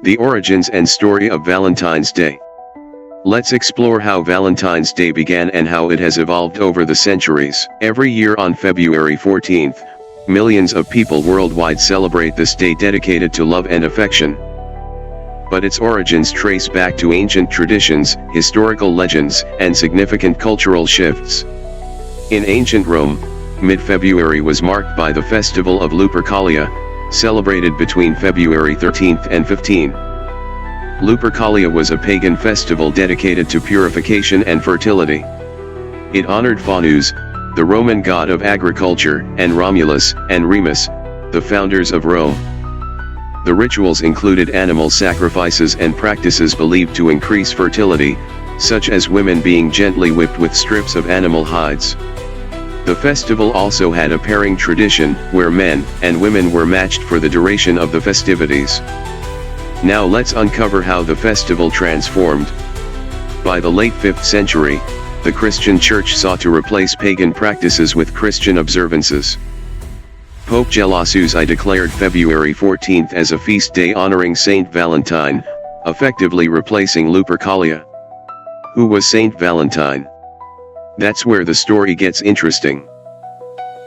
The origins and story of Valentine's Day. Let's explore how Valentine's Day began and how it has evolved over the centuries. Every year on February 14th, millions of people worldwide celebrate this day dedicated to love and affection. But its origins trace back to ancient traditions, historical legends, and significant cultural shifts. In ancient Rome, mid-February was marked by the festival of Lupercalia, celebrated between February 13th and 15th. Lupercalia was a pagan festival dedicated to purification and fertility. It honored Faunus, the Roman god of agriculture, and Romulus and Remus, the founders of Rome. The rituals included animal sacrifices and practices believed to increase fertility, such as women being gently whipped with strips of animal hides. The festival also had a pairing tradition, where men and women were matched for the duration of the festivities. Now let's uncover how the festival transformed. By the late 5th century, the Christian Church sought to replace pagan practices with Christian observances. Pope Gelasius I declared February 14th as a feast day honoring Saint Valentine, effectively replacing Lupercalia. Who was Saint Valentine? That's where the story gets interesting.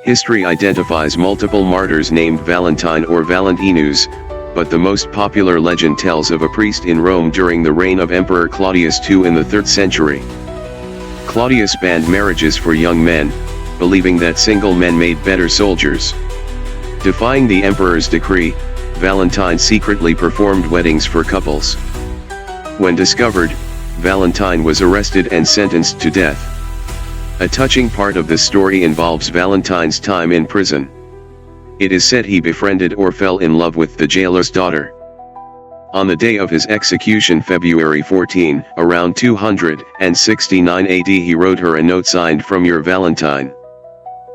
History identifies multiple martyrs named Valentine or Valentinus, but the most popular legend tells of a priest in Rome during the reign of Emperor Claudius II in the 3rd century. Claudius banned marriages for young men, believing that single men made better soldiers. Defying the emperor's decree, Valentine secretly performed weddings for couples. When discovered, Valentine was arrested and sentenced to death. A touching part of this story involves Valentine's time in prison. It is said he befriended or fell in love with the jailer's daughter. On the day of his execution, February 14, around 269 AD, he wrote her a note signed "From your Valentine."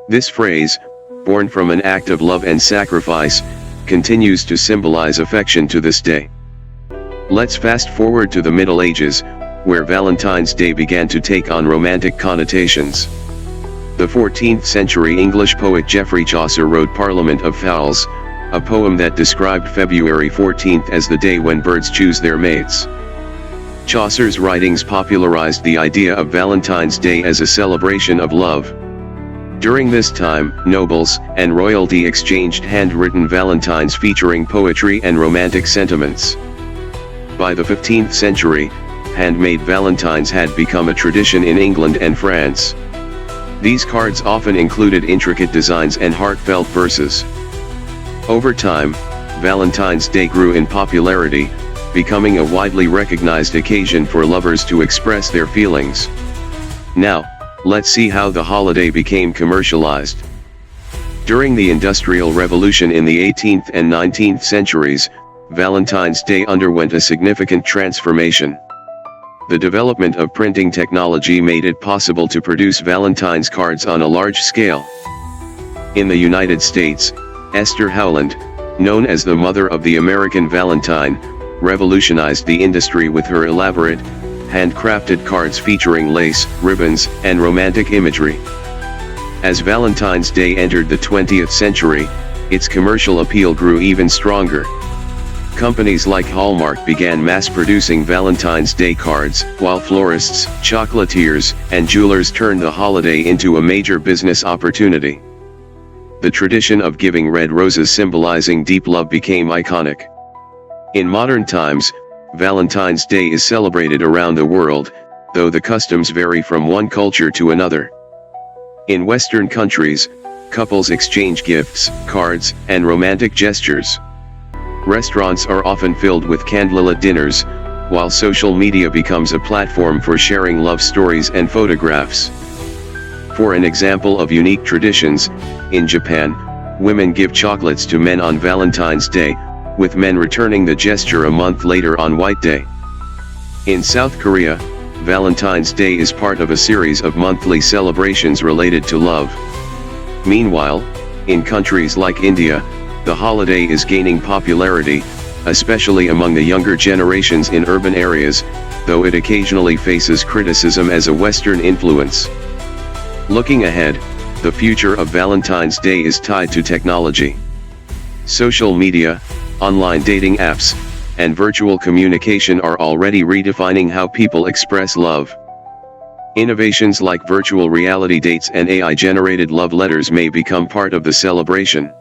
This phrase, born from an act of love and sacrifice, continues to symbolize affection to this day. Let's fast forward to the Middle Ages, where Valentine's Day began to take on romantic connotations. The 14th century English poet Geoffrey Chaucer wrote Parliament of Fowls, a poem that described February 14th as the day when birds choose their mates. Chaucer's writings popularized the idea of Valentine's Day as a celebration of love. During this time, nobles and royalty exchanged handwritten valentines featuring poetry and romantic sentiments. By the 15th century, handmade valentines had become a tradition in England and France. These cards often included intricate designs and heartfelt verses. Over time, Valentine's Day grew in popularity, becoming a widely recognized occasion for lovers to express their feelings. Now, let's see how the holiday became commercialized. During the Industrial Revolution in the 18th and 19th centuries, Valentine's Day underwent a significant transformation. The development of printing technology made it possible to produce Valentine's cards on a large scale. In the United States, Esther Howland, known as the mother of the American Valentine, revolutionized the industry with her elaborate, handcrafted cards featuring lace, ribbons, and romantic imagery. As Valentine's Day entered the 20th century, its commercial appeal grew even stronger. Companies like Hallmark began mass-producing Valentine's Day cards, while florists, chocolatiers, and jewelers turned the holiday into a major business opportunity. The tradition of giving red roses symbolizing deep love became iconic. In modern times, Valentine's Day is celebrated around the world, though the customs vary from one culture to another. In Western countries, couples exchange gifts, cards, and romantic gestures. Restaurants are often filled with candlelit dinners, while social media becomes a platform for sharing love stories and photographs. For an example of unique traditions, in Japan, women give chocolates to men on Valentine's Day, with men returning the gesture a month later on White Day. In South Korea, Valentine's Day is part of a series of monthly celebrations related to love. Meanwhile, in countries like India, the holiday is gaining popularity, especially among the younger generations in urban areas, though it occasionally faces criticism as a Western influence. Looking ahead, the future of Valentine's Day is tied to technology. Social media, online dating apps, and virtual communication are already redefining how people express love. Innovations like virtual reality dates and AI-generated love letters may become part of the celebration.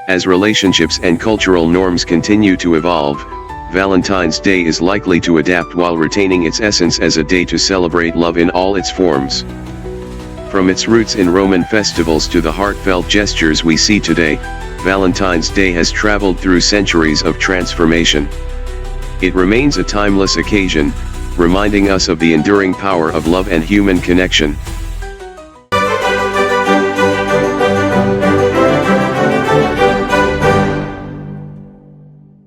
As relationships and cultural norms continue to evolve, Valentine's Day is likely to adapt while retaining its essence as a day to celebrate love in all its forms. From its roots in Roman festivals to the heartfelt gestures we see today, Valentine's Day has traveled through centuries of transformation. It remains a timeless occasion, reminding us of the enduring power of love and human connection.